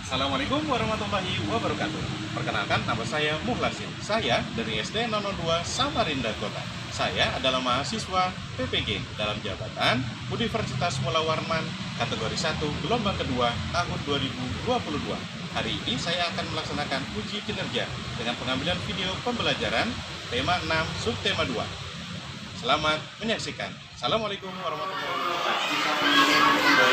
Assalamualaikum warahmatullahi wabarakatuh. Perkenalkan, nama saya Muhlasin. Saya dari SD 002 Samarinda Kota. Saya adalah mahasiswa PPG dalam jabatan Universitas Mula Warman kategori 1 gelombang kedua tahun 2022. Hari ini saya akan melaksanakan uji kinerja dengan pengambilan video pembelajaran tema 6 subtema 2. Selamat menyaksikan. Assalamualaikum warahmatullahi wabarakatuh.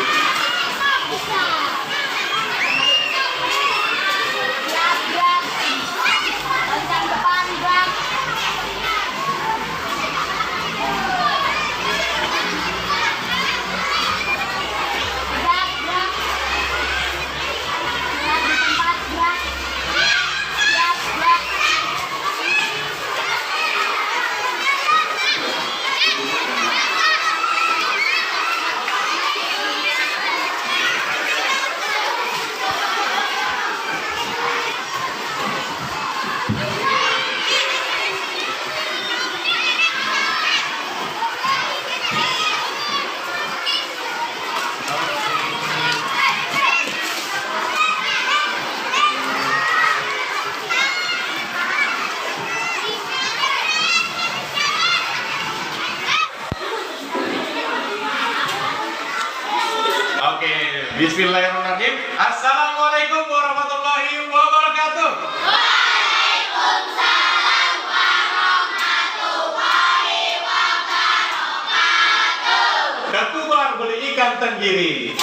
Oke, bismillahirrahmanirrahim. Assalamualaikum warahmatullahi wabarakatuh. Waalaikumsalam warahmatullahi wabarakatuh. Ketubar beli ikan tenggiri.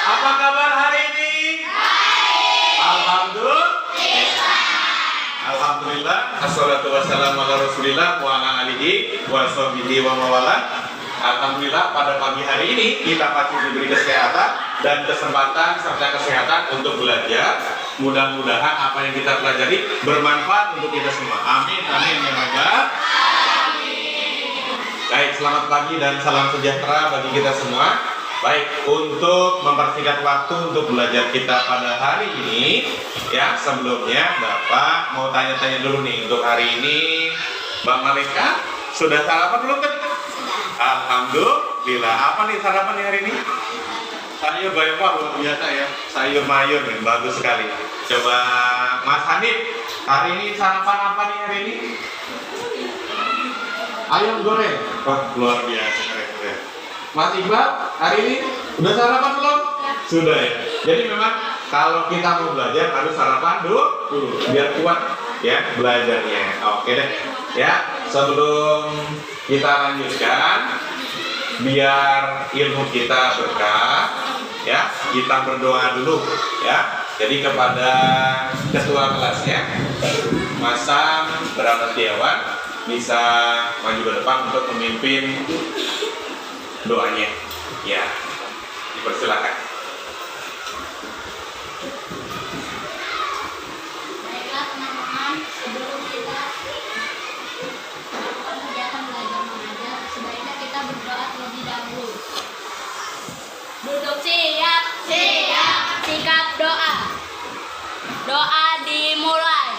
Apa kabar hari ini? Baik. Alhamdulillah. Assalatu wassalamu ala rasulillah wa ala alihi wa sahbihi wa mawala. Alhamdulillah, pada pagi hari ini kita pasti diberi kesehatan dan kesempatan serta kesehatan untuk belajar. Mudah-mudahan apa yang kita pelajari bermanfaat untuk kita semua. Amin, amin ya Rabbal. Baik, selamat pagi dan salam sejahtera bagi kita semua. Baik, untuk mempersingkat waktu untuk belajar kita pada hari ini, ya sebelumnya Bapak mau tanya-tanya dulu nih untuk hari ini, Bang Malika sudah sarapan belum kan? Alhamdulillah. Apa nih sarapan hari ini? Sayur bayam, luar biasa ya. Sayur mayur nih, bagus sekali. Coba Mas Hanif, hari ini sarapan apa nih hari ini? Ayam goreng. Wah, luar biasa keren. Mas Iqbal, hari ini udah sarapan belum? Sudah ya. Jadi memang kalau kita mau belajar harus sarapan dulu biar kuat ya belajarnya. Oke deh. Ya, sebelum kita lanjutkan, biar ilmu kita berkah, ya kita berdoa dulu ya. Jadi kepada ketua kelasnya Mas Sam Bernardiawan bisa maju ke depan untuk memimpin doanya ya, dipersilakan. Baiklah teman-teman, sebelum kita kegiatan belajar mengajar, sebaiknya kita berdoa terlebih dahulu. Duduk siap. Sikap doa. Doa dimulai.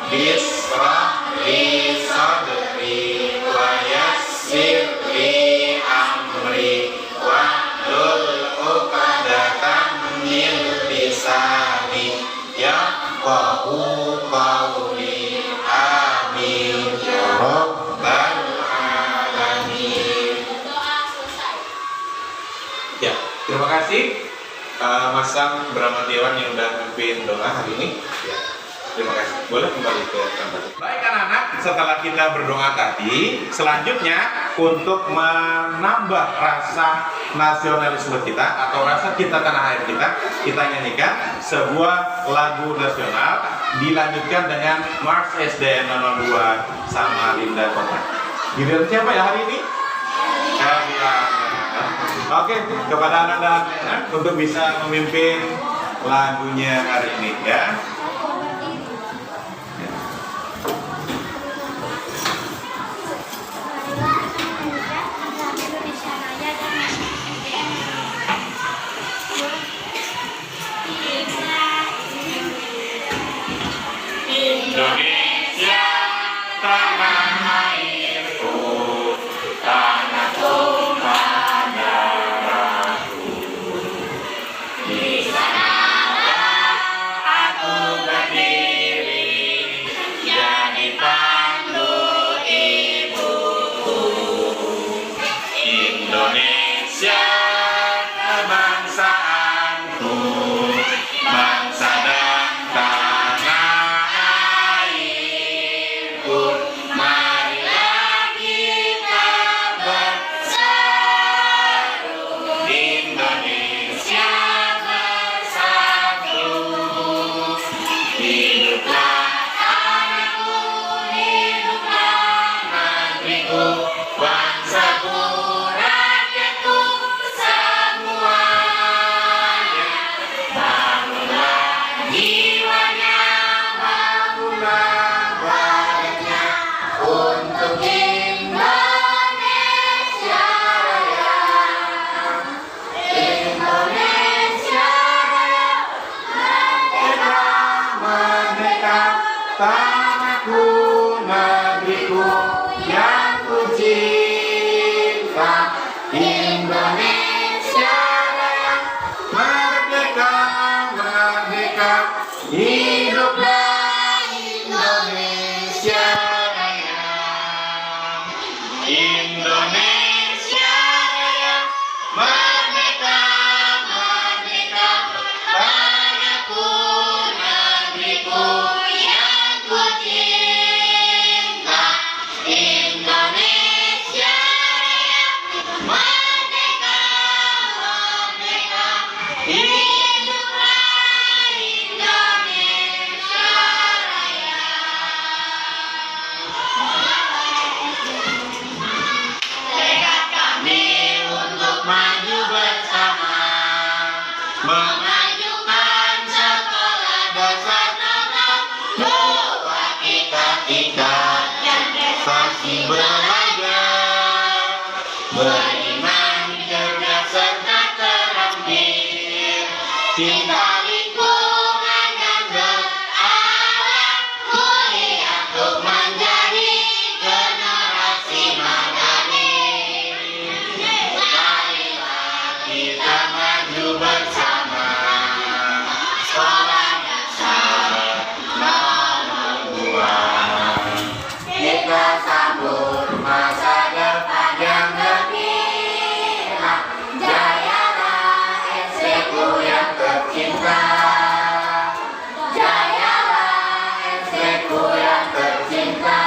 Isra Ya, terima kasih Mas Sam Bramatiawan yang udah memimpin doa hari ini. Ya, terima kasih. Boleh kembali ke tempat. Baik anak-anak, setelah kita berdoa tadi, selanjutnya untuk menambah rasa nasionalisme kita atau rasa cinta tanah air kita nyanyikan sebuah lagu nasional dilanjutkan dengan Mars SDN 02 Samarinda Kota. Giliran siapa ya hari ini? Oke, kepada anak-anak untuk bisa memimpin lagunya hari ini ya. Indonesia, tanah airku, tanah tumpah darahku. Di sanalah aku berdiri, jadi pandu ibuku. Indonesia, kebangsaanku, bangsa dan tanah airku. Marilah kita bersatu, Indonesia bersatu. Hiduplah tanahku, hiduplah negeriku, bangsaku, rakyatku semuanya. Bangunlah jiwanya, bangunlah badannya untuk Indonesia Raya. Indonesia Raya, Merdeka, merdeka, tanahku, negeriku yang ku cinta. Indonesia Raya, merdeka, merdeka, hiduplah Indonesia Raya. Indonesia Raya, merdeka, merdeka, tanahku, negeriku yang ku cinta. Indonesia Raya, merdeka, merdeka, hiduplah Indonesia Raya. Tekad kami untuk maju bersama, memajukan sekolah dasar negeri, buat kita prestasi belajar, beriman, cerdas serta terampil, cinta lingkungan dan berakhlak, kuliah untuk menjadi generasi madani. Marilah kita maju bersama, sekolah dasar nomor 2. Kita sambut masa depan yang gemilang. Jayalah SD-ku yang tercinta. Jayalah SD-ku yang tercinta.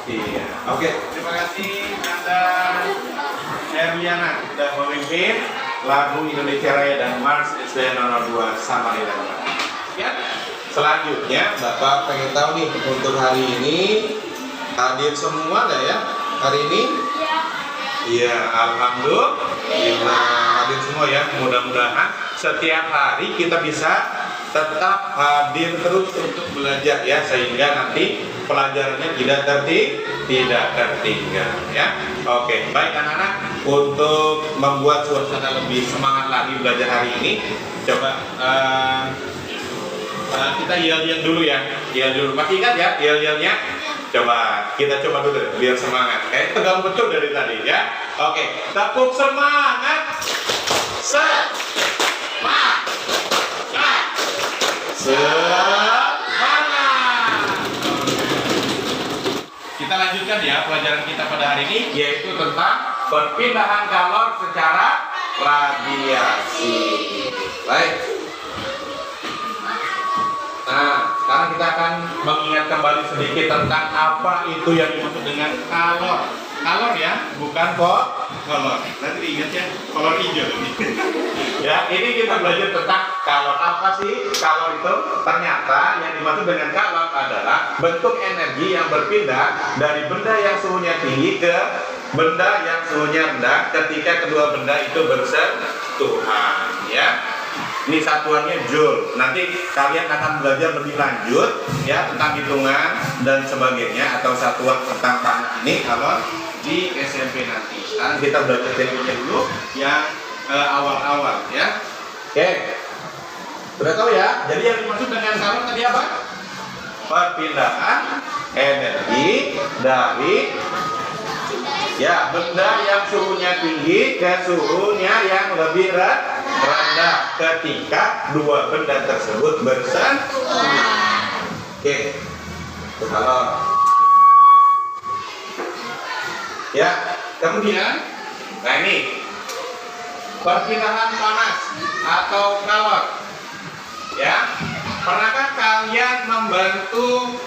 Iya, oke. Terima kasih Anda Erliana sudah memimpin lagu Indonesia Raya dan Mars SDN 02 Samarinda. Ya, selanjutnya Bapak pengen tahu nih untuk hari ini hadir semua nggak ya hari ini? Iya, alhamdulillah hadir semua ya. Mudah-mudahan setiap hari kita bisa tetap hadir terus untuk belajar ya, sehingga nanti pelajarannya tidak tertinggal ya. Oke, baik anak-anak, untuk membuat suasana lebih semangat lagi belajar hari ini, coba kita yel-yel dulu ya. Yel dulu, masih ingat ya yel-yelnya? Coba kita coba dulu biar semangat. Tegang betul dari tadi ya. Oke, tepuk semangat. Semangat. Kita lanjutkan ya pelajaran kita pada hari ini, yaitu tentang perpindahan kalor secara radiasi. Baik. Nah, sekarang kita akan mengingat kembali sedikit tentang apa itu yang dimaksud dengan kalor. Kalor ya, bukan kok kolor. Nanti ingat ya, kolor hijau. Ya, ini kita belajar tentang kalor. Apa sih kalor itu? Ternyata yang dimaksud dengan kalor adalah bentuk energi yang berpindah dari benda yang suhunya tinggi ke benda yang suhunya rendah ketika kedua benda itu bersentuhan. Ya, ini satuannya joule. Nanti kalian akan belajar lebih lanjut ya tentang hitungan dan sebagainya atau satuan tentang panas ini kalau di SMP nanti. Sekarang kita belajar tekniknya dulu yang awal-awal ya. Oke. Sudah tahu ya? Jadi yang dimaksud dengan kalor tadi apa? Perpindahan energi dari ya benda yang suhunya tinggi ke suhunya yang lebih rendah ketika dua benda tersebut bersentuhan. Oke. Itu kalor. Ya, kemudian, nah ini perpindahan panas atau kalor. Ya, pernahkah kalian membantu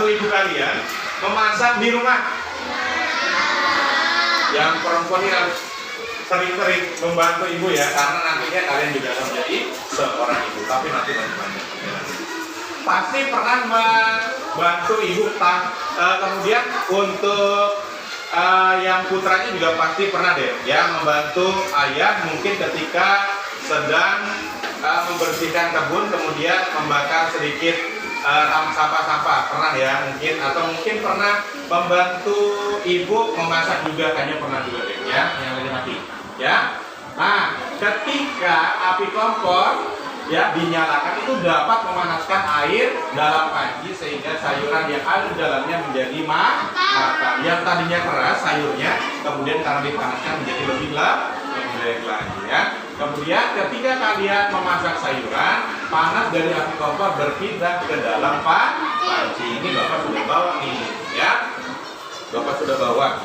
ibu kalian memasak di rumah? Yang perempuan ini harus sering-sering membantu ibu ya, karena nantinya kalian juga akan menjadi seorang ibu. Tapi nanti banyak. Pasti pernah membantu ibu, kemudian untuk yang putranya juga pasti pernah deh ya membantu ayah mungkin ketika sedang membersihkan kebun, kemudian membakar sedikit sampah-sampah, pernah ya mungkin, atau mungkin pernah membantu ibu memasak juga, kayaknya pernah juga deh ya yang lagi mati ya. Nah, ketika api kompor ya dinyalakan itu dapat memanaskan air dalam panci sehingga sayuran yang ada di dalamnya menjadi matang. Yang tadinya keras sayurnya kemudian karena dipanaskan menjadi lebih lembek lagi ya. Kemudian ketika kalian memasak sayuran, panas dari api kompor berpindah ke dalam panci. Ini Bapak sudah bawa nih ya. Bapak sudah bawa.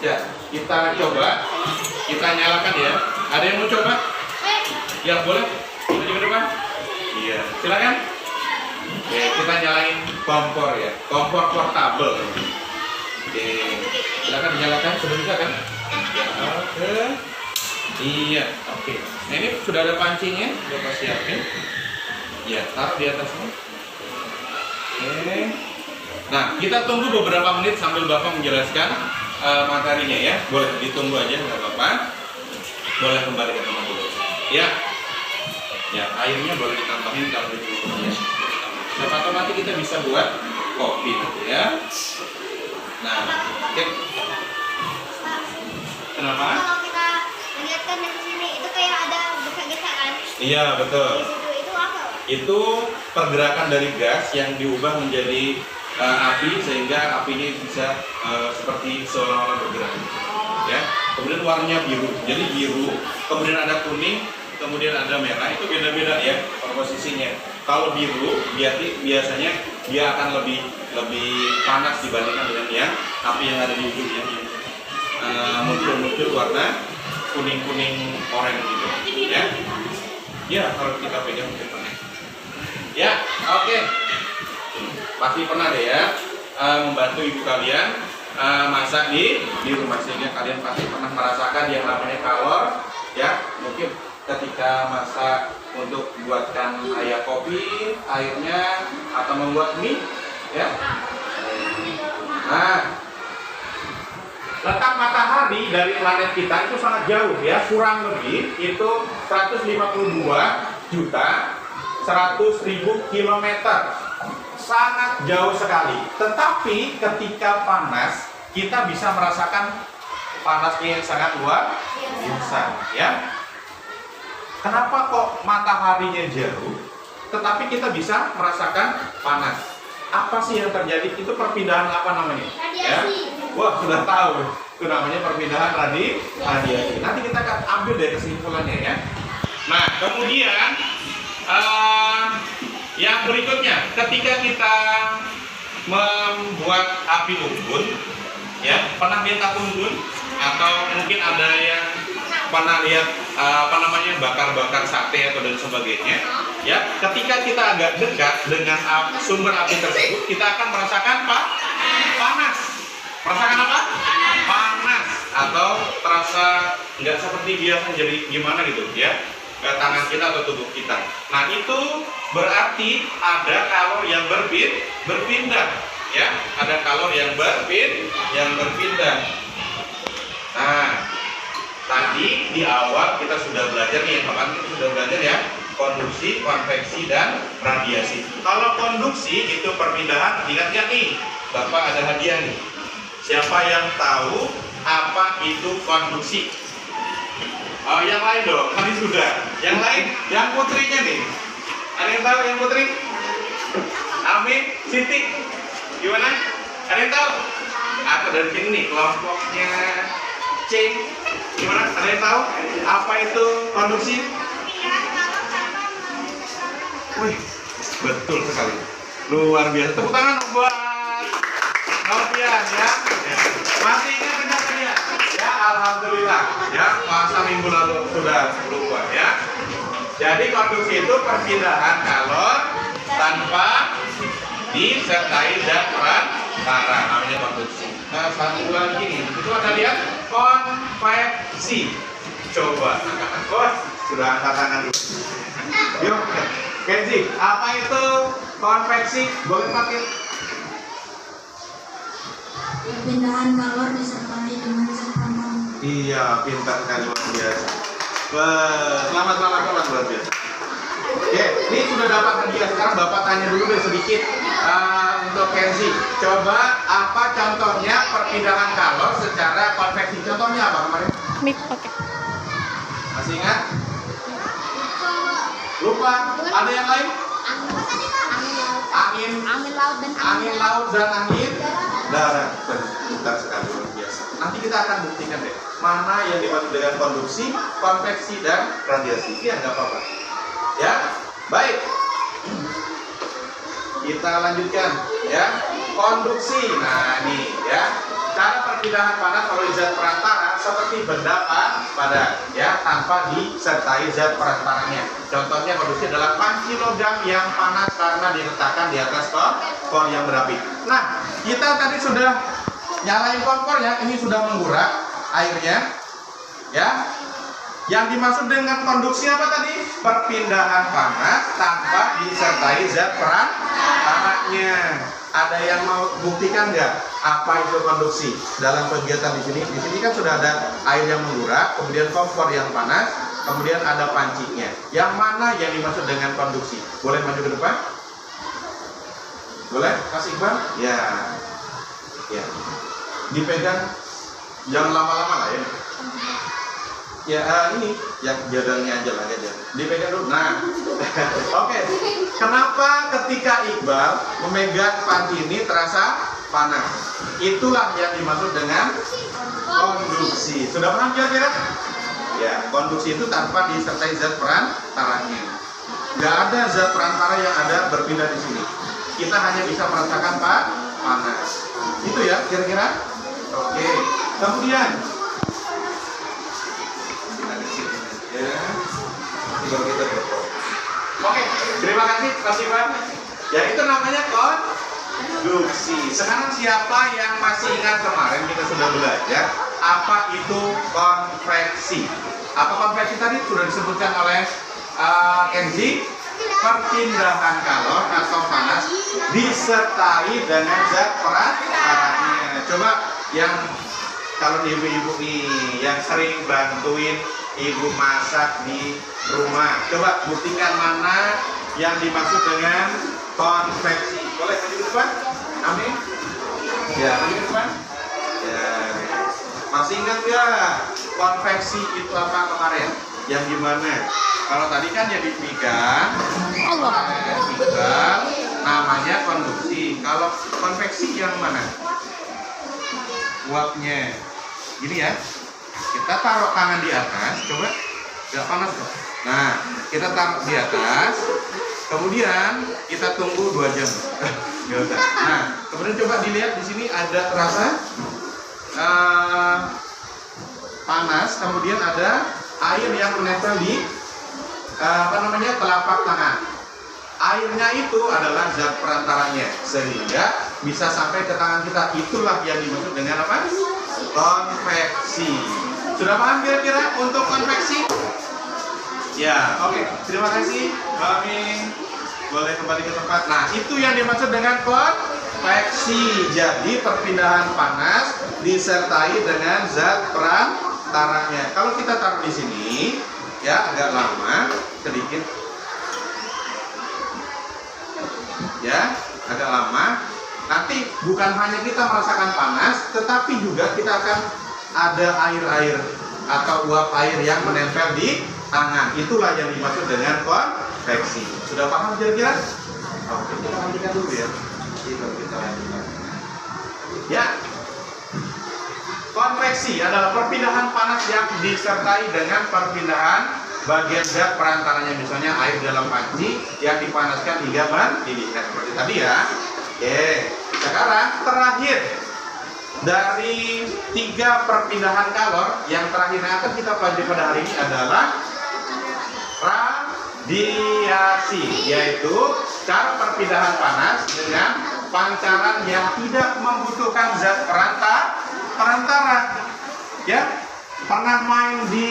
Ya, kita coba. Kita nyalakan ya. Ada yang mau coba? Ya, boleh. Maju ke depan. Iya, silakan. Oke, kita nyalain kompor ya, kompor portable. Oke, silakan dinyalakan. Sudah bisa kan? Ya, oke. Iya, oke. Nah, ini sudah ada pancinya, Bapak siapin. Iya, taruh di atasnya. Oke. Nah, kita tunggu beberapa menit sambil Bapak menjelaskan materinya ya. Boleh ditunggu aja, nggak apa-apa. Boleh kembali ke tempat dulu. Ya. Ya, airnya boleh ditambahin kalau cukup ya. Siapa tahu nanti kita bisa buat kopi nanti ya. Nah, oke. Kenapa? Kalau kita melihatkan dari sini itu kayak ada gesak-gesakan. Iya, betul. Di situ itu apa? Itu pergerakan dari gas yang diubah menjadi api sehingga apinya bisa seperti seolah-olah bergerak. Ya. Kemudian warnanya biru. Jadi biru, kemudian ada kuning, kemudian ada merah, itu beda-beda ya komposisinya. Kalau biru biasanya dia akan lebih panas dibandingkan dengan yang api yang ada di ujungnya yang muncul warna kuning-kuning oranye gitu ya. Ya, kalau kita pegang mungkin pernah. Ya, oke. Pasti pernah deh ya membantu ibu kalian masak di rumah sehingga kalian pasti pernah merasakan yang namanya kalor ya. Mungkin ketika masak untuk buatkan air kopi, airnya atau membuat mie ya. Nah, letak matahari dari planet kita itu sangat jauh ya, kurang lebih itu 152.100.000 kilometer. Sangat jauh sekali. Tetapi ketika panas, kita bisa merasakan panasnya yang sangat luar biasa ya. Kenapa kok mataharinya jauh, tetapi kita bisa merasakan panas? Apa sih yang terjadi? Itu perpindahan apa namanya? Radiasi. Ya? Wah, sudah tahu. Itu namanya perpindahan radiasi. Nanti kita akan ambil dari kesimpulannya ya. Nah, kemudian yang berikutnya, ketika kita membuat api unggun, ya, pernah lihat tabung gun atau mungkin ada yang pernah lihat bakar-bakar sate atau dan sebagainya, ya. Ketika kita agak dekat dengan sumber api tersebut, kita akan merasakan panas. Merasakan apa? Panas atau terasa nggak seperti biasa, jadi gimana gitu ya, ke tangan kita atau tubuh kita. Nah, itu berarti ada kalor yang berpindah, ya. Ada kalor yang berpindah. Nah, tadi di awal kita sudah belajar nih, kapan kita sudah belajar ya, konduksi, konveksi, dan radiasi. Kalau konduksi itu perpindahan, ingat nih, Bapak ada hadiah nih. Siapa yang tahu apa itu konduksi? Oh, yang lain dong, tadi sudah. Yang lain, yang putrinya nih. Ada yang tahu yang putri? Amin, Siti, gimana? Ada yang tahu? Atau dari sini nih, kelompoknya C, gimana? Ada yang tahu apa itu konduksi? Wih, betul sekali. Luar biasa. Tepuk tangan buat Novian ya. Masih ingat kejadiannya? Ya, alhamdulillah. Ya, masa minggu lalu sudah lupa ya. Jadi konduksi itu perpindahan kalor tanpa disertai zat perantara, namanya konduksi. Nah, satu lagi nih, itu ada lihat konveksi. Coba angkat tangan. Sudah angkat tangan dulu. Yuk, Kenzi, apa itu konveksi? Boleh pakai? Perpindahan kalor disertai dengan zat perantara. Iya, pintar sekali, luar biasa. Selamat luar biasa. Oke, ini sudah dapat hadiah. Sekarang Bapak tanya dulu deh sedikit untuk Kenzi. Coba apa contohnya perpindahan kalor secara konveksi? Contohnya apa kemarin? Mik pakai. Masih ingat? Lupa. Ada yang lain? Angin laut dan Angin laut dan angin darat. Pintar sekali, luar biasa. Nanti kita akan buktikan deh mana yang dimaksud dengan konduksi, konveksi, dan radiasi. Iya, nggak apa-apa. Ya, baik. Kita lanjutkan ya. Konduksi. Nah, ini ya. Cara perpindahan panas oleh zat perantara seperti benda padat ya, tanpa disertai zat perantaranya. Contohnya konduksi adalah panci logam yang panas karena diletakkan di atas kompor yang berapi. Nah, kita tadi sudah nyalain kompor ya, ini sudah menguap airnya ya. Yang dimaksud dengan konduksi apa tadi? Perpindahan panas tanpa disertai zat perantaranya. Ada yang mau buktikan nggak apa itu konduksi dalam kegiatan di sini? Di sini kan sudah ada air yang menguap, kemudian kompor yang panas, kemudian ada pancinya. Yang mana yang dimaksud dengan konduksi? Boleh maju ke depan? Boleh, Mas Iqbal? Ya, ya. Dipegang, jangan lama-lama lah ya. Ya ini yang jadalnya aja lah ya. Dipegang dulu. Nah, oke. Kenapa ketika Iqbal memegang panci ini terasa panas? Itulah yang dimaksud dengan konduksi. Sudah paham kira-kira? Ya, konduksi itu tanpa disertai zat perantaranya. Gak ada zat perantara yang ada berpindah di sini. Kita hanya bisa merasakan panas. Itu ya kira-kira? Oke. Kemudian ya, baru kita berpikir. Oke, terima kasih Mas Ivan. Ya, itu namanya konduksi. Sekarang siapa yang masih ingat kemarin kita sudah belajar apa itu konveksi? Apa konveksi tadi sudah disebutkan oleh Kenzi? Perpindahan kalor atau panas disertai dengan zat perantaranya. Coba yang kalau ibu-ibu nih yang sering bantuin ibu masak di rumah, coba buktikan mana yang dimaksud dengan konveksi. Boleh maju ke depan? Amin. Ya, maju ke depan. Ya. Masih ingat ya konveksi itu apa kemarin? Yang gimana? Kalau tadi kan yang dipegang tinggal namanya konduksi. Kalau konveksi yang mana? Uapnya. Gini ya. Kita taruh tangan di atas, coba, nggak panas kok. Nah, kita taruh di atas, kemudian kita tunggu 2 jam. Nggak usah. Nah, kemudian coba dilihat di sini ada terasa panas, kemudian ada air yang menempel di telapak tangan. Airnya itu adalah zat perantaranya sehingga bisa sampai ke tangan kita. Itulah yang dimaksud dengan apa? Konveksi. Sudah paham kira-kira untuk konveksi? Ya, oke. Terima kasih. Kami boleh kembali ke tempat. Nah, itu yang dimaksud dengan konveksi. Jadi perpindahan panas disertai dengan zat perantaranya. Kalau kita taruh di sini, ya agak lama, sedikit. Ya, agak lama. Nanti bukan hanya kita merasakan panas, tetapi juga kita akan ada air-air atau uap air yang menempel di tangan. Itulah yang dimaksud dengan konveksi. Sudah paham kira-kira? Oke, kita lanjutkan dulu ya. Kita lanjutkan. Ya. Konveksi adalah perpindahan panas yang disertai dengan perpindahan bagian zat perantaranya, misalnya air dalam panci yang dipanaskan hingga mendidih seperti tadi ya. Oke, sekarang terakhir dari 3 perpindahan kalor yang terakhir yang akan kita pelajari pada hari ini adalah radiasi, yaitu cara perpindahan panas dengan pancaran yang tidak membutuhkan zat perantara. Ya, pernah main di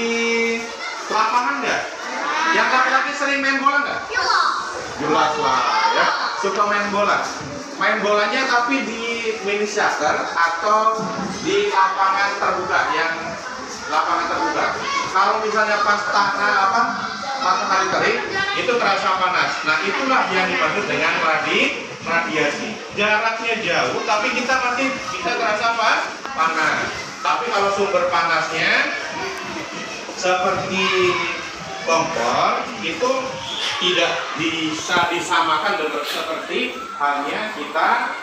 lapangan nggak? Yang laki-laki sering main bola nggak? Jelas lah ya, suka main bola. Main bolanya tapi di mini soccer atau di lapangan terbuka, yang lapangan terbuka. Kalau misalnya pas matahari terik, itu terasa panas. Nah, itulah yang dimaksud dengan radiasi. Jaraknya jauh, tapi kita masih bisa terasa panas. Tapi kalau sumber panasnya seperti kompor, itu tidak bisa disamakan dengan seperti hanya kita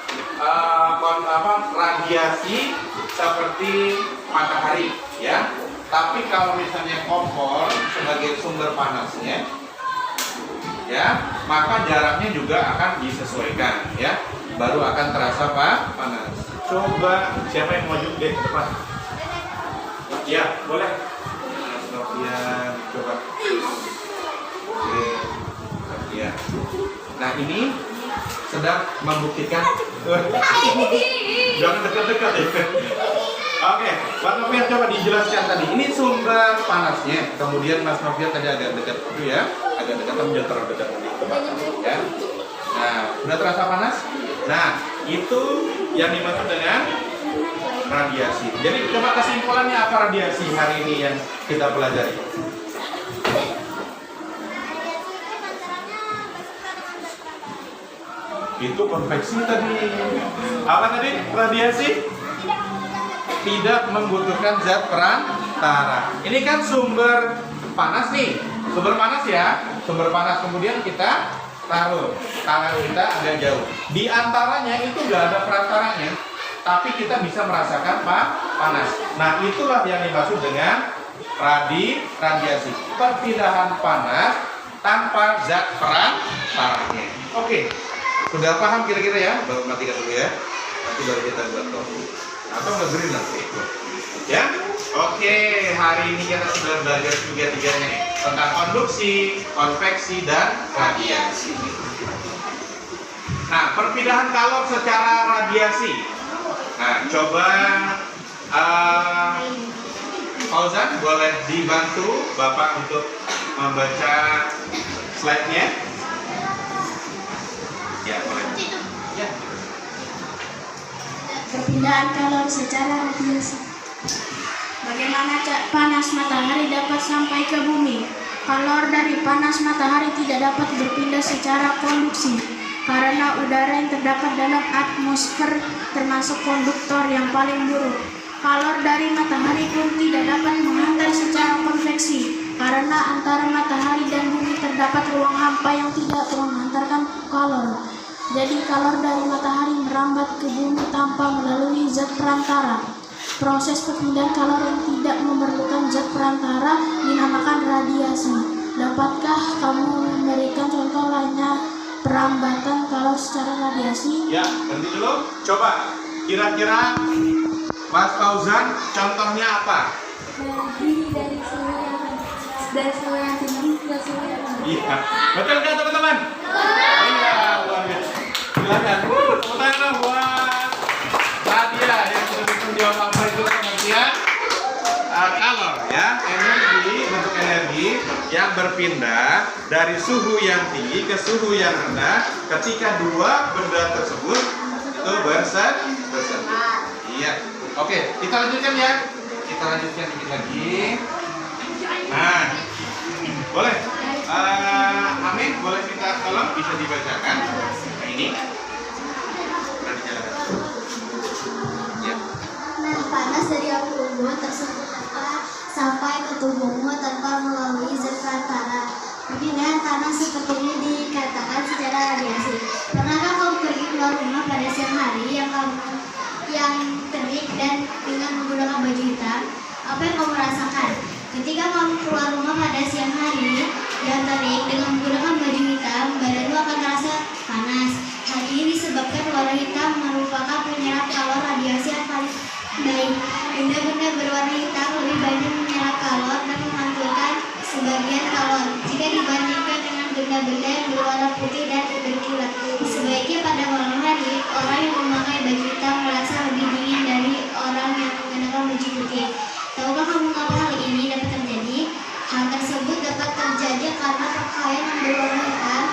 radiasi seperti matahari ya. Tapi kalau misalnya kompor sebagai sumber panasnya ya, maka jaraknya juga akan disesuaikan ya, baru akan terasa panas. Coba siapa yang maju deh ke depan? Ya, boleh. Ya, coba. Oke. Ya. Nah, ini sedang membuktikan. Jangan dekat-dekat ya. Oke, Mas Novian coba dijelaskan tadi. Ini sumber panasnya. Kemudian Mas Novian tadi agak dekat itu ya, agak dekat, jangan terlalu dekat ya. Nah, sudah terasa panas? Nah, itu yang dimaksud dengan radiasi. Jadi coba kesimpulannya apa radiasi hari ini yang kita pelajari? Itu konveksi tadi. Apa tadi? Radiasi tidak membutuhkan zat perantara. Ini kan sumber panas nih, sumber panas ya, sumber panas. Kemudian kita taruh tangan kita agak jauh. Di antaranya itu nggak ada perantaranya, tapi kita bisa merasakan panas. Nah, itulah yang dimaksud dengan radiasi. Perpindahan panas tanpa zat perantaranya. Oke, sudah paham kira-kira ya? Baru matikan dulu ya. Nanti baru kita buat kopi. Atau nge-green nanti. Ya? Oke, hari ini kita sudah belajar tiga-tiganya nih, tentang konduksi, konveksi, dan radiasi. Nah, perpindahan kalor secara radiasi. Nah, coba Fauzan boleh dibantu Bapak untuk membaca slide-nya. Ya, boleh. Ya. Perpindahan kalor secara radiasi. Bagaimana panas matahari dapat sampai ke bumi? Kalor dari panas matahari tidak dapat berpindah secara konduksi karena udara yang terdapat dalam atmosfer termasuk konduktor yang paling buruk. Kalor dari matahari pun tidak dapat menghantar secara konveksi karena antara matahari dan bumi terdapat ruang hampa yang tidak menghantarkan kalor. Jadi kalor dari matahari merambat ke bumi tanpa melalui zat perantara. Proses perpindahan kalor yang tidak memerlukan zat perantara dinamakan radiasi. Dapatkah kamu memberikan contoh lainnya perambatan kalor secara radiasi? Ya, nanti dulu. Coba, kira-kira Mas Fauzan, contohnya apa? Dari suhu yang tinggi ke suhu yang rendah. Iya, betul nggak teman-teman? Iya, luar biasa. Silakan. Tepuk tangan buat Nadia yang sudah bisa menjawab apa itu pengertian kalor ya, bentuk energi yang berpindah dari suhu yang tinggi ke suhu yang rendah ketika dua benda tersebut itu bersatu. Iya. Oke, kita lanjutkan ya. Kita lanjutkan dikit lagi. Nah, boleh. Amin, boleh minta tolong bisa dibacakan. Nah, ini. Sudah dijalankan. Ya. Nah, panas dari api unggun tersebut sampai ke tubuhmu tanpa melalui zat perantara. Perpindahan panas seperti ini dikatakan secara radiasi. Pernahkah kamu pergi keluar rumah pada siang hari yang terik dan dengan menggunakan baju hitam? Apa yang kamu rasakan? Ketika kamu keluar rumah pada siang hari yang terik dengan menggunakan baju hitam, badanmu akan terasa panas. Hal ini disebabkan warna hitam merupakan penyerap kalor radiasi yang paling baik. Benda-benda berwarna hitam lebih banyak menyerap kalor dan memantulkan sebagian kalor jika dibandingkan dengan benda-benda yang berwarna putih dan berkilat. Sebaiknya pada malam hari, orang yang memakai baju hitam merasa lebih dingin dari orang yang mengenakan baju putih. Tahukah kamu mengapa hal ini dapat terjadi? Hal tersebut dapat terjadi karena pakaian yang berwarna hitam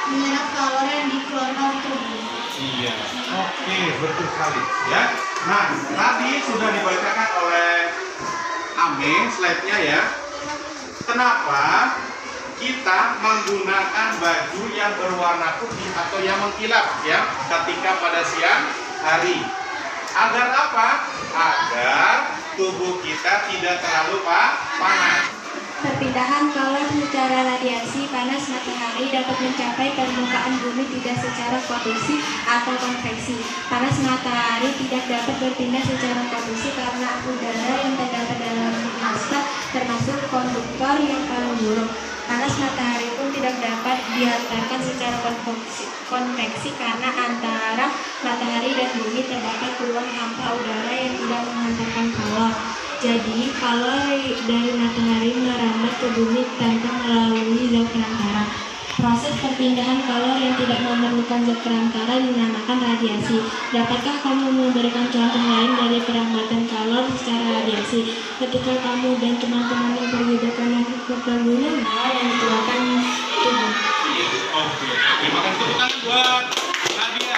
menyerap kalor yang dikeluarkan tubuh. Iya, oke, betul sekali ya. Nah, tadi sudah dibacakan oleh Ame slide-nya ya. Kenapa kita menggunakan baju yang berwarna putih atau yang mengkilap ya ketika pada siang hari? Agar apa? Agar tubuh kita tidak terlalu panas. Perpindahan kalor secara radiasi panas matahari dapat mencapai permukaan bumi tidak secara konduksi atau konveksi. Panas matahari tidak dapat berpindah secara konduksi karena udara yang terdapat dalam hasta termasuk konduktor yang paling buruk. Panas matahari pun tidak dapat dihantarkan secara konveksi karena antara matahari dan bumi terdapat ruang hampa udara yang tidak menghantarkan kalor. Jadi, kalor dari matahari merambat ke bumi tanpa melalui zat perantara. Proses perpindahan kalor yang tidak memerlukan zat perantara dinamakan radiasi. Dapatkah kamu memberikan contoh lain dari perambatan kalor secara radiasi? Ketika kamu dan teman-teman yang pergi ke perkebunan, yang dikeluarkan tubuh. Oke, terima kasih tepuk tangan buat Nadia.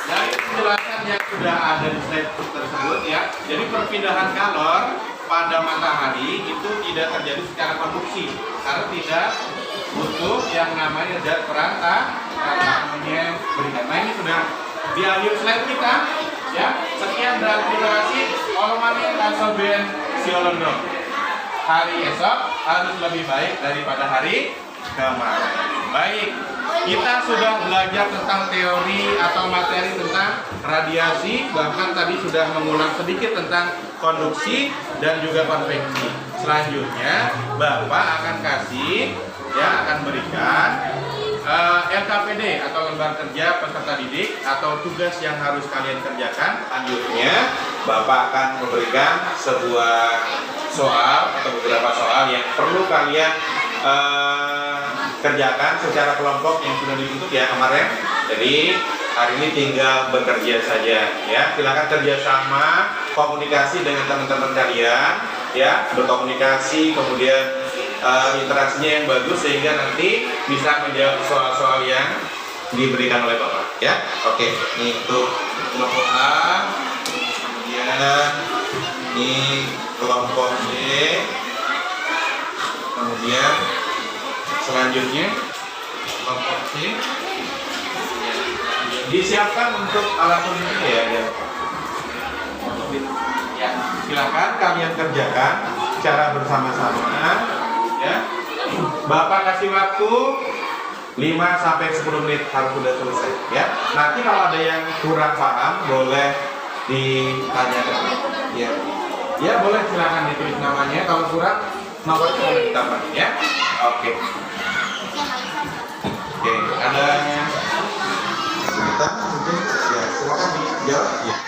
Dari penjelasan yang sudah ada di slide tersebut ya, jadi perpindahan kalor pada matahari itu tidak terjadi secara konduksi karena tidak butuh yang namanya zat perantara namanya berikan. Nah, ini sudah di akhir slide kita ya. Sekian dan terima kasih. Olomani Asoben Siolondo. Hari esok harus lebih baik daripada hari kemarin. Baik. Kita sudah belajar tentang teori atau materi tentang radiasi, bahkan tadi sudah mengulang sedikit tentang konduksi dan juga konveksi. Selanjutnya, Bapak akan berikan LKPD atau lembar kerja peserta didik atau tugas yang harus kalian kerjakan. Selanjutnya, Bapak akan memberikan sebuah soal atau beberapa soal yang perlu kalian kerjakan secara kelompok yang sudah dibentuk ya kemarin. Jadi hari ini tinggal bekerja saja ya. Silakan kerjasama, komunikasi dengan teman-teman kalian ya, berkomunikasi, kemudian interaksinya yang bagus sehingga nanti bisa menjawab soal-soal yang diberikan oleh Bapak ya. Oke, ini untuk kelompok A, kemudian ini kelompok B, kemudian selanjutnya kelompok C. Disiapkan untuk alat tulisnya ya. Ya, silakan kalian kerjakan secara bersama-sama ya. Bapak kasih waktu 5 sampai 10 menit harus sudah selesai ya. Nanti kalau ada yang kurang paham boleh ditanyakan ya. Ya boleh, silakan ditulis namanya. Kalau kurang nomornya boleh ditambah ya. Oke. Oke, ada sebentar mungkin ya. Silakan dijawab. Ya.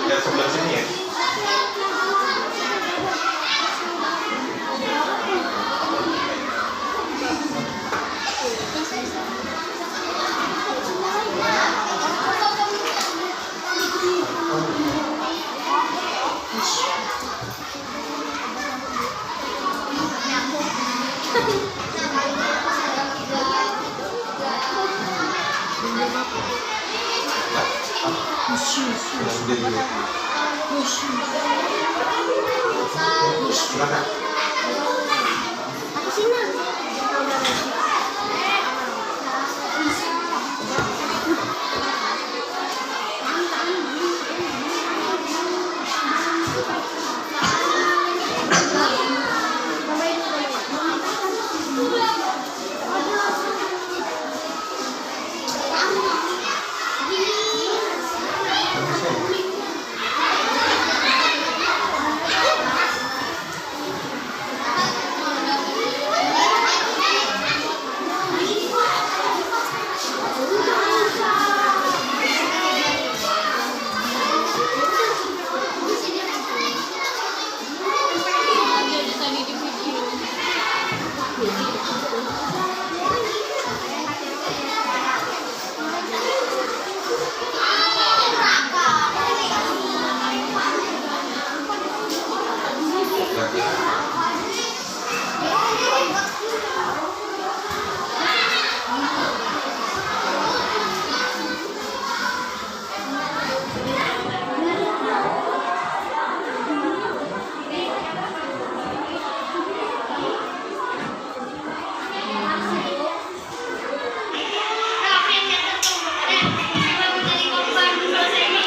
Ya sebelah sini ya. Silakan.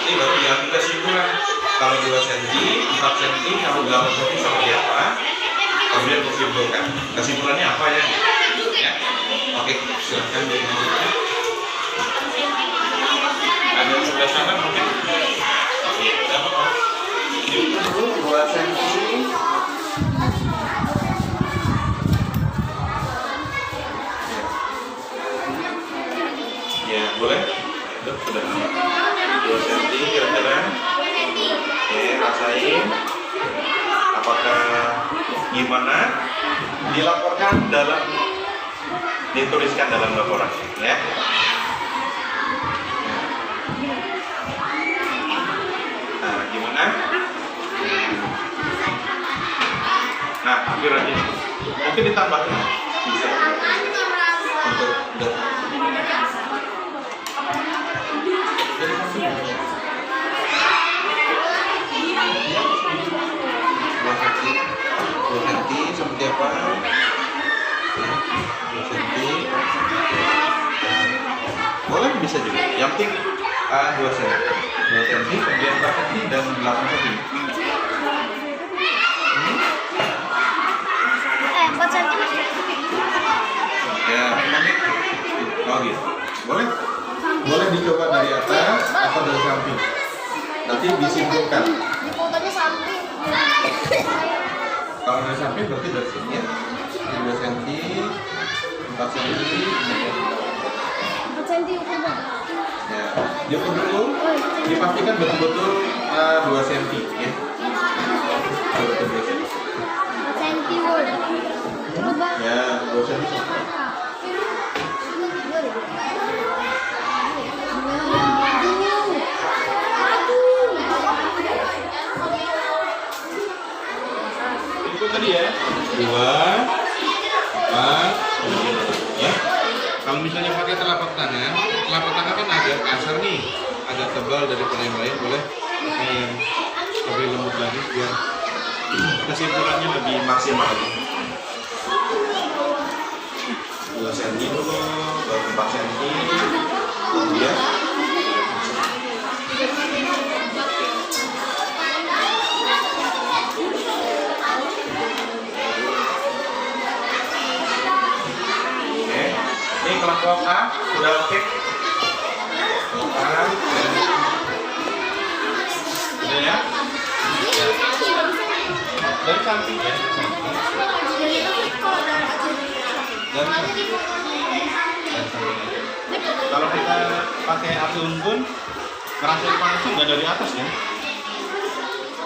Ini baru diambil kesimpulan. Kalau 2 cm, 4 cm, kalau 8 cm seperti apa? Kemudian disimpulkan. Kesimpulannya apa ya? Ya. Oke, silakan dilanjutkan. Ada yang sebelah sana mungkin? Dapat Pak? Ini dulu 2 cm. Ya, boleh? Sudah. 2 cm kira-kira. Oke, rasain. Apakah gimana? Dilaporkan dituliskan dalam laporan, ya. Nah, gimana? Nah, hampir aja. Mungkin ditambahkan. Bisa. Untuk seperti apa? 2 cm. Boleh bisa juga. Yang penting 2 cm. 2 cm, kemudian 4 cm dan 8 cm. 4 cm. Ya, oh gitu. Boleh? Boleh dicoba dari atas atau dari samping. Nanti disimpulkan. Di fotonya samping. Kalau dari samping berarti dari sini ya. 2 cm, 4 cm, 4 cm ukur berapa? ya, diukur dulu, dipastikan betul-betul 2 cm ya. Betul 2 cm. 4 cm wool. Berubah. Ya, 2 cm. Itu tadi ya, 2, 4, ya. Kalau misalnya pakai telapak tangan kan agak kasar nih, agak tebal daripada yang lain, boleh yang lebih lembut lagi biar kesimpulannya lebih maksimal. 2 cm dulu, baru 4 cm. Kemudian oke, ini kelompok A udah oke. Udah ya? Dari samping ya. Kalau kita pakai api unggun, ngerasain panasnya nggak dari atas ya.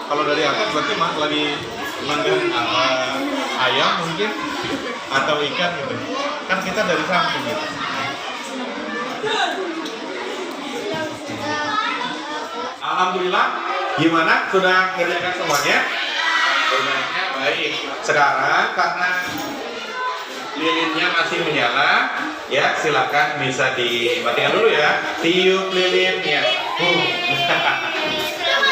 Kalau dari atas berarti lagi manggang ayam mungkin atau ikan gitu. Kan kita dari samping gitu. Alhamdulillah, gimana? Sudah ngerjakan semuanya? Sebenarnya baik. Sekarang karena lilinnya masih menyala, ya silakan bisa dimatikan dulu ya. Tiup lilinnya.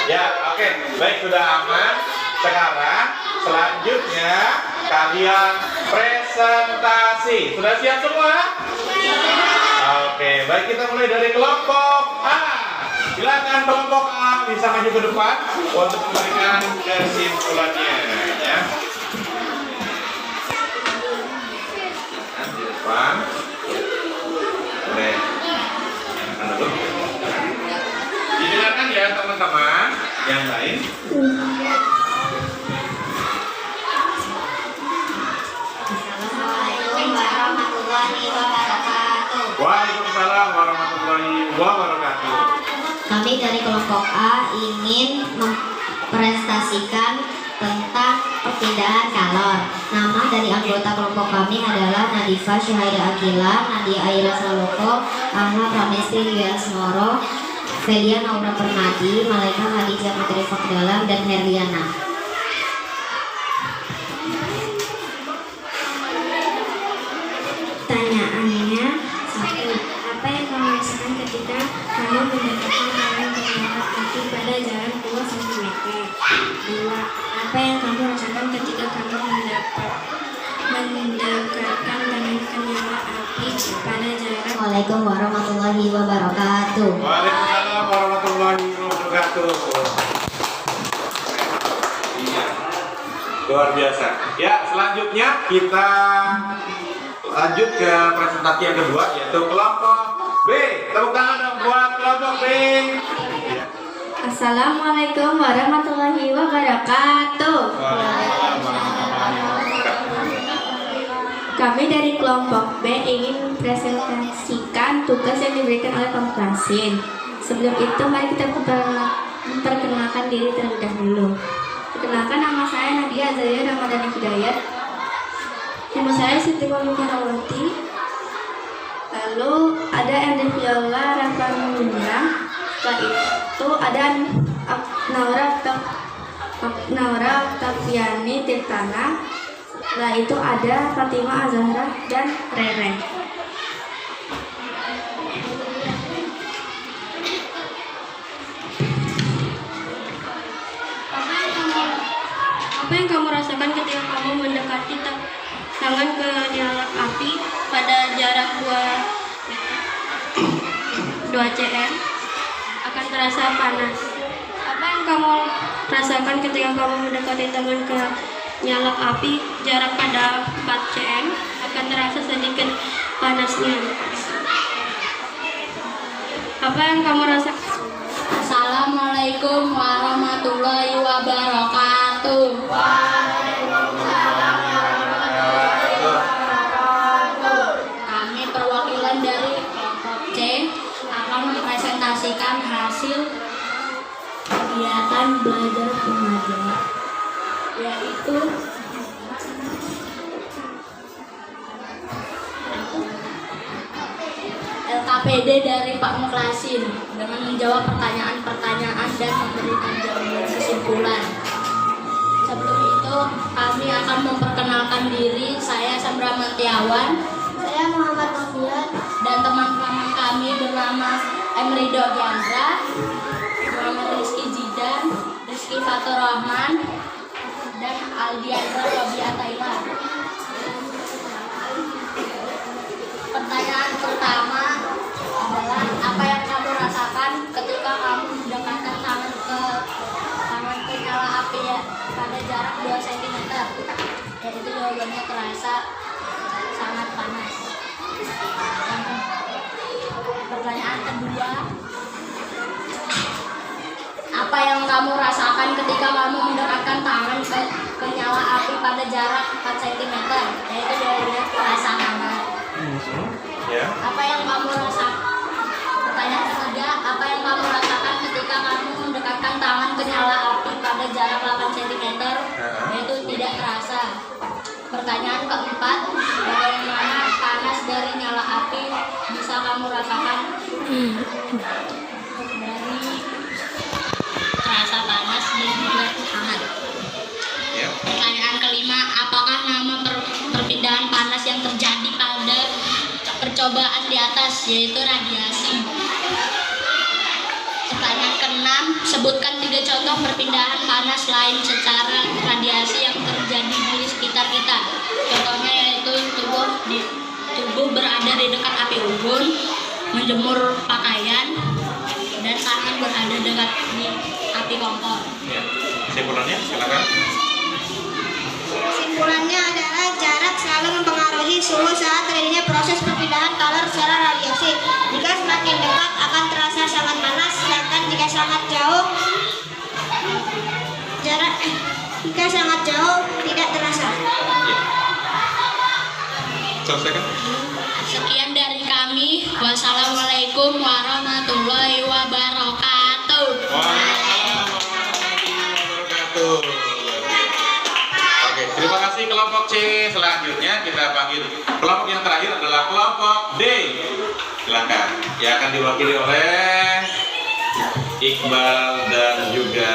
Ya, oke. Baik, sudah aman. Sekarang selanjutnya kalian presentasi. Sudah siap semua? Oke, baik, kita mulai dari kelompok A. Silakan kelompok A bisa maju ke depan untuk memberikan kesimpulannya ya. Di depan. Boleh. Yang dulu. Didengarkan ya teman-teman yang lain. Assalamualaikum warahmatullahi wabarakatuh. Waalaikumsalam warahmatullahi wabarakatuh. Kami dari kelompok A ingin mempresentasikan tentang perpindahan kalor. Nama dari anggota kelompok kami adalah Nadifa Syahida Akila, Nadia Aira Saloko, Ahmad Ramesti Yasmoro, Felia Naura Permadi, Malaika Khadijah Putri Fakdalam, dan Herliana. Pertanyaannya, 1. Apa yang kamu rasakan ketika kamu mendapatkan tangan penyangkut api pada jarak 2 cm? 2. Apa yang kamu rasakan ketika kamu mendapatkan tangan penyangkut api pada jarak? Assalamualaikum warahmatullahi wabarakatuh. Waalaikumsalam warahmatullahi wabarakatuh. Iya, luar biasa. Ya, selanjutnya kita lanjut ke presentasi yang kedua, yaitu kelompok B. Tepuk tangan dong buat kelompok B. Ya. Assalamualaikum warahmatullahi wabarakatuh. Waalaikumsalam warahmatullahi wabarakatuh. Kami dari kelompok B ingin mempresentasikan tugas yang diberikan oleh kelompok lain. Sebelum itu, mari kita memperkenalkan diri terlebih dahulu. Perkenalkan, nama saya Nadia Azaya Ramadhani Hidayat. Nama saya Siti Monika Rawati. Lalu ada Ende Viola Rafanunia. Setelah itu ada Naura Octaviani Tirtana. Setelah itu ada Fatima Azahra dan Rere. Apa yang kamu rasakan ketika kamu mendekati tangan ke nyala api pada jarak 2 cm? Akan terasa panas. Apa yang kamu rasakan ketika kamu mendekati tangan ke nyala api jarak pada 4 cm? Akan terasa sedikit panasnya. Apa yang kamu rasakan? Assalamualaikum warahmatullahi wabarakatuh. Kami perwakilan dari kelompok C akan mempresentasikan hasil kegiatan belajar mengajar, yaitu LKPD dari Pak Muklasin dengan menjawab pertanyaan-pertanyaan dan memberikan jawaban kesimpulan. Sebelum itu, kami akan memperkenalkan diri. Saya Samra Mantiawan. Saya Muhammad Novian. Dan teman-teman kami bernama Emrido Giandra, Muhammad Rizky Jidan, Rizky Fatur Rahman, dan Aldiandra Robiatailah. dua-duanya terasa sangat panas. Pertanyaan kedua, apa yang kamu rasakan ketika kamu mendekatkan tangan ke nyala api pada jarak 4 cm? Yaitu dua-duanya terasa hangat. Ya. Apa yang kamu rasakan? Pertanyaan ketiga, apa yang kamu rasakan ketika kamu mendekatkan tangan ke nyala api pada jarak 8 cm? Yaitu tidak terasa. Pertanyaan keempat, bagaimana panas dari nyala api bisa kamu rasakan? Dari terasa panas dan juga hangat. Ya. Pertanyaan kelima, apakah nama perpindahan panas yang terjadi pada percobaan di atas, yaitu radiasi? Pertanyaan keenam, sebutkan 3 contoh perpindahan panas lain secara radiasi yang terjadi di sekitar kita. Contohnya yaitu tubuh berada di dekat api unggun, menjemur pakaian, dan tangan berada dekat di api kompor. Ya. Kesimpulannya, silakan. Kesimpulannya adalah jarak selalu mempengaruhi suhu saat terjadinya proses perpindahan kalor secara radiasi. Jika semakin dekat akan terasa sangat panas, sedangkan jika sangat jauh tidak terasa. Ya. Selesaikan. Sekian dari kami. Wassalamualaikum warahmatullahi wabarakatuh. Waalaikumsalam warahmatullahi wabarakatuh. Oke, terima kasih kelompok C. Selanjutnya kita panggil kelompok yang terakhir adalah kelompok D. Silakan. Yang akan diwakili oleh Iqbal dan juga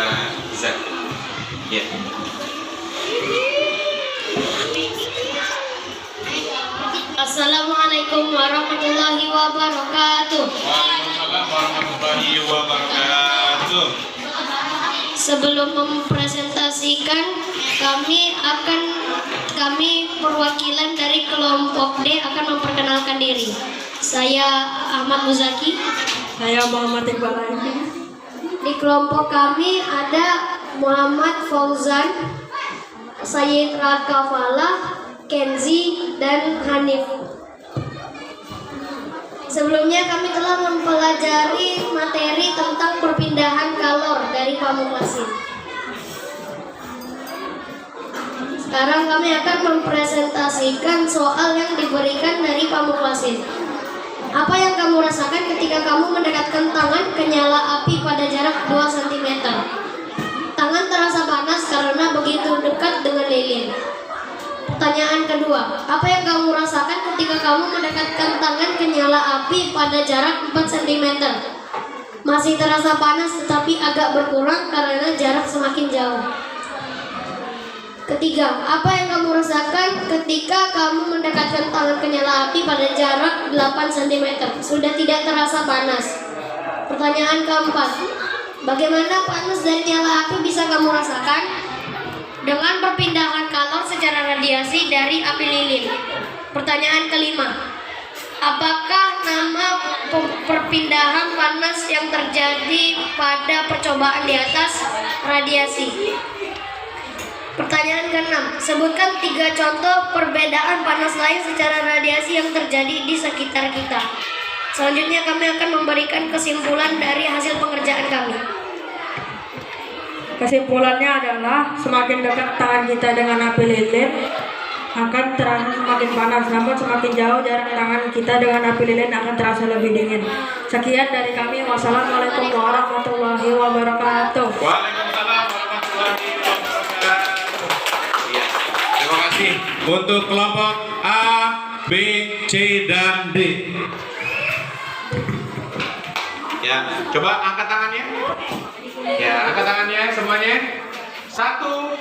Zaki. Ya. Assalamualaikum warahmatullahi wabarakatuh. Waalaikumsalam warahmatullahi wabarakatuh. Sebelum mempresentasikan, kami perwakilan dari kelompok D akan memperkenalkan diri. Saya Ahmad Muzaki. Saya Muhammad Iqbal Arifin. Di kelompok kami ada Muhammad Fauzan, Sayyid Raka Falah, Kenzi, dan Hanif. Sebelumnya kami telah mempelajari materi tentang perpindahan kalor dari Pamuklasin. Sekarang kami akan mempresentasikan soal yang diberikan dari Pamuklasin. Apa yang kamu rasakan ketika kamu mendekatkan tangan ke nyala api pada jarak 2 cm? Tangan terasa panas karena begitu dekat dengan lilin. Pertanyaan kedua, apa yang kamu rasakan ketika kamu mendekatkan tangan ke nyala api pada jarak 4 cm? Masih terasa panas tetapi agak berkurang karena jarak semakin jauh. Ketiga, apa yang kamu rasakan ketika kamu mendekatkan tangan ke nyala api pada jarak 8 cm? Sudah tidak terasa panas. Pertanyaan keempat, bagaimana panas dari nyala api bisa kamu rasakan? Dengan perpindahan kalor secara radiasi dari api lilin. Pertanyaan kelima, apakah nama perpindahan panas yang terjadi pada percobaan di atas radiasi? Pertanyaan keenam, sebutkan 3 contoh perbedaan panas lain secara radiasi yang terjadi di sekitar kita. Selanjutnya kami akan memberikan kesimpulan dari hasil pengerjaan kami. Kesimpulannya adalah semakin dekat tangan kita dengan api lilin akan terasa semakin panas, namun semakin jauh jarak tangan kita dengan api lilin akan terasa lebih dingin. Sekian dari kami. Wassalamualaikum warahmatullahi wabarakatuh. Waalaikumsalam warahmatullahi wabarakatuh. Ya, terima kasih untuk kelompok A, B, C, dan D. Ya, coba angkat tangannya. Ya, angkat tangannya semuanya. 1,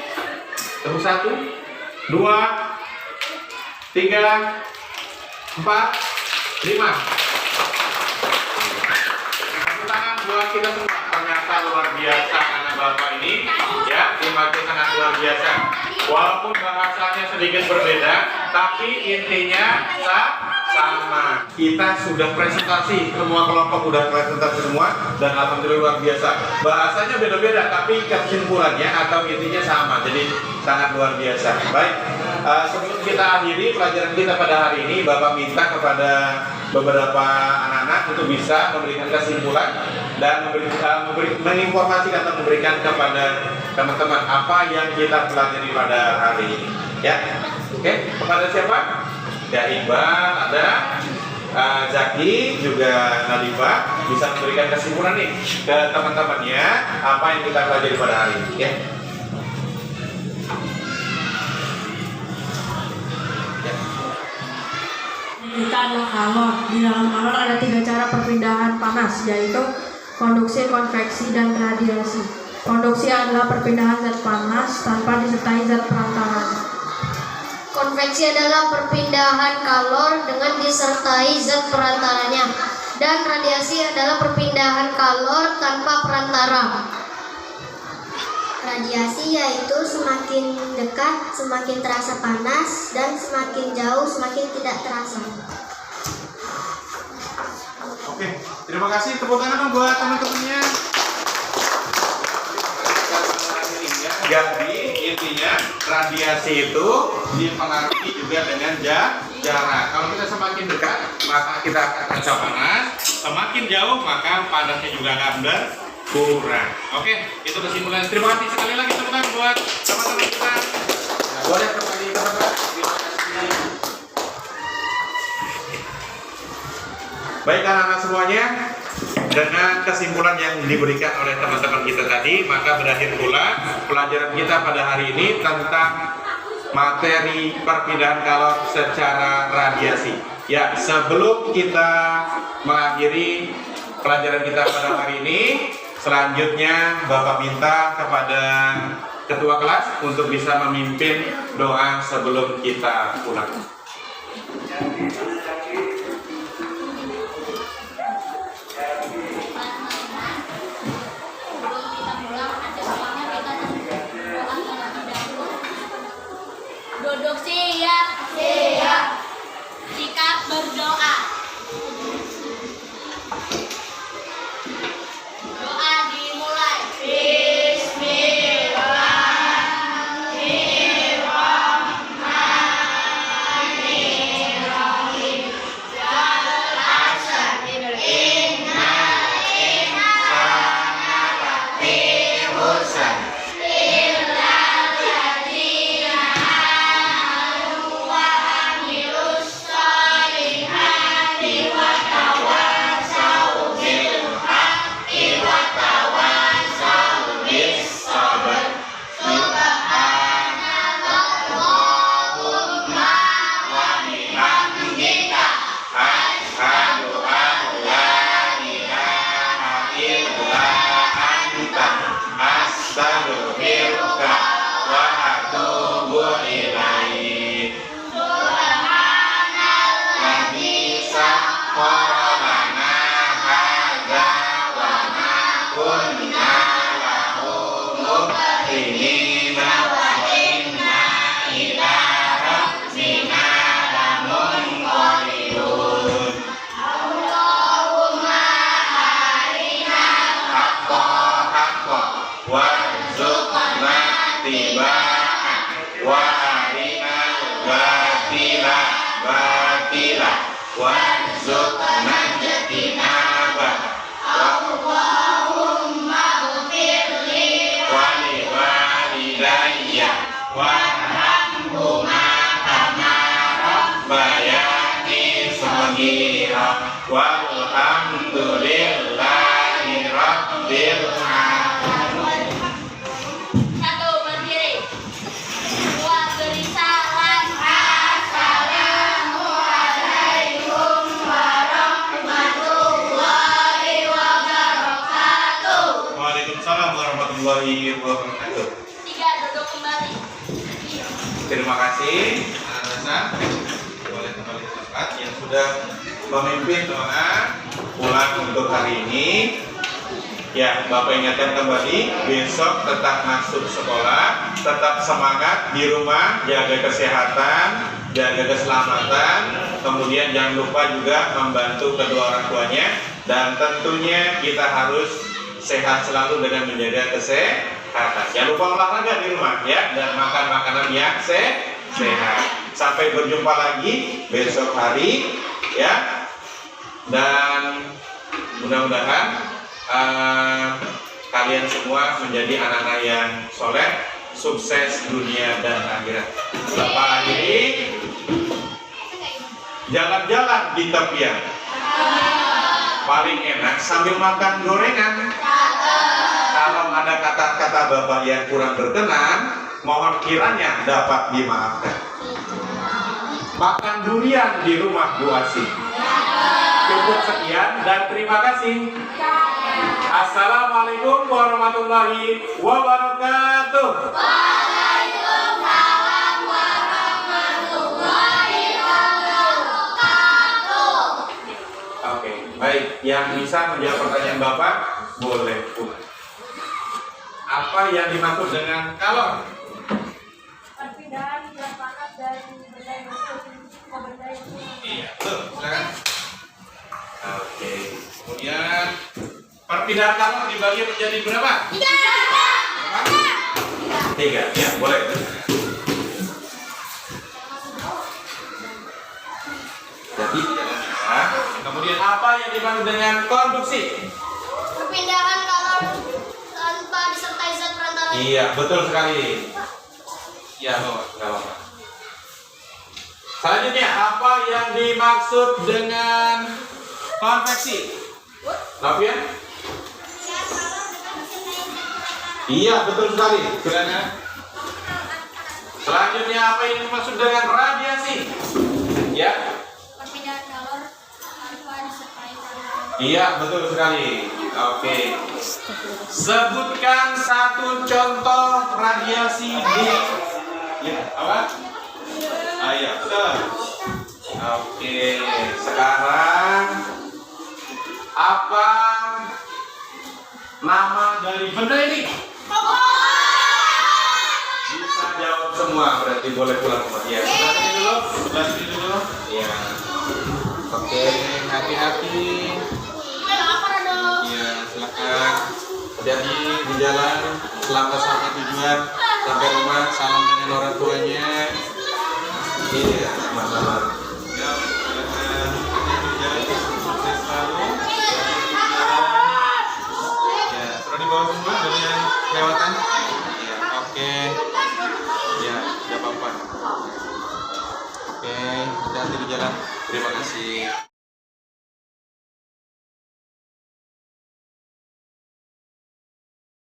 tepuk 1, 2, 3, 4, 5. Tepuk tangan buat kita semua. Ternyata luar biasa anak bapak ini. Ya, terima kasih sangat luar biasa. Walaupun bahasanya sedikit berbeda, tapi intinya sama. kita sudah presentasi, semua kelompok sudah presentasi semua, dan alhamdulillah luar biasa. Bahasanya beda-beda, tapi kesimpulannya atau intinya sama, jadi sangat luar biasa. Baik, sebelum kita akhiri pelajaran kita pada hari ini, Bapak minta kepada beberapa anak-anak untuk bisa memberikan kesimpulan dan menginformasikan atau memberikan kepada teman-teman apa yang kita pelajari pada hari ini. Ya, oke, kepada siapa? Ya, Iqbal, ada Zaki, juga Nadifa bisa memberikan kesimpulan nih ke teman-temannya apa yang kita pelajari pada hari ini. Ya. Kita adalah kalor. Di dalam kalor ada 3 cara perpindahan panas, yaitu konduksi, konveksi, dan radiasi. Konduksi adalah perpindahan zat panas tanpa disertai zat perantara. Konveksi adalah perpindahan kalor dengan disertai zat perantaranya, dan radiasi adalah perpindahan kalor tanpa perantara. Radiasi yaitu semakin dekat semakin terasa panas, dan semakin jauh semakin tidak terasa. Oke, terima kasih. Tepuk tangan dong buat teman-temannya. Jadi intinya radiasi itu dipengaruhi juga dengan jarak. Kalau kita semakin dekat, maka kita akan terasa panas. Semakin jauh, maka panasnya juga akan berkurang. Oke, itu kesimpulan. Terima kasih sekali lagi teman-teman buat teman-teman kita. Nah, boleh kembali ke tempat. Terima kasih. Baik anak-anak semuanya, dengan kesimpulan yang diberikan oleh teman-teman kita tadi, maka berakhir pula pelajaran kita pada hari ini tentang materi perpindahan kalor secara radiasi. Ya, sebelum kita mengakhiri pelajaran kita pada hari ini, selanjutnya Bapak minta kepada ketua kelas untuk bisa memimpin doa sebelum kita pulang. Duduk siap. Siap. Sikap berdoa. Doa dimulai. Bismillahirrahmanirrahim. Walhamdulillahi rabbil alamin. Satu, berdiri. Dua, beri salam. Assalamualaikum warahmatullahi wabarakatuh. Waalaikumsalam warahmatullahi wabarakatuh. Tiga, duduk kembali. Terima kasih anak-anak. Boleh kembali ke tempat yang sudah memimpin doa pulang untuk hari ini. Ya, Bapak ingatkan kembali, besok tetap masuk sekolah, tetap semangat di rumah, jaga kesehatan, jaga keselamatan, kemudian jangan lupa juga membantu kedua orang tuanya, dan tentunya kita harus sehat selalu dengan menjaga kesehatan. Jangan lupa olahraga di rumah ya, dan makan makanan yang sehat. Sampai berjumpa lagi besok hari ya, dan mudah-mudahan kalian semua menjadi anak-anak yang soleh, sukses dunia dan akhirat. Bapak akhiri, jalan-jalan di tepian paling enak sambil makan gorengan. Kalau ada kata-kata Bapak yang kurang berkenan, mohon kiranya dapat dimaafkan. Makan durian di rumah Bu Asi. Cukup sekian dan terima kasih. Assalamualaikum warahmatullahi wabarakatuh. Waalaikumsalam warahmatullahi wabarakatuh. Oke, baik. Yang bisa menjawab pertanyaan Bapak boleh pulang. Apa yang dimaksud dengan kalor? Perpindahan zat panas dari benda yang bersih ke benda yang turun. Iya, betul. Silakan. Oke. Kemudian perpindahan kalor dibagi menjadi berapa? Berapa? 3. Ya, boleh. Jadi ya. Kemudian apa yang dimaksud dengan konduksi? Perpindahan kalor tanpa disertai zat perantara. Iya, betul sekali. Ya, nggak apa-apa. Selanjutnya, apa yang dimaksud dengan konveksi? Novian? Iya, betul sekali. Silakan. Selanjutnya, apa yang dimaksud dengan radiasi? Ya. Perpindahan kalor tanpa disertai perantara. Iya, betul sekali. Oke. Sebutkan satu contoh radiasi di. Ya, apa? Iya, betul. Oke, sekarang apa nama dari benda ini? Bisa jawab semua, berarti boleh pulang ke rumah. Ya, sebelah sini dulu, sebelah sini dulu. Ya. Oke, hati-hati. Ya, silakan. Hati-hati di jalan. Selamat sampai tujuan, sampai rumah. Salam dengan orang tuanya. Iya, sama-sama. Ya, silakan. Hati-hati di jalan. Sukses selalu. Ya, sudah dibawa semua dari yang kelewatan. Ya, oke. Ya, tidak apa-apa. Oke, hati-hati di jalan. Terima kasih.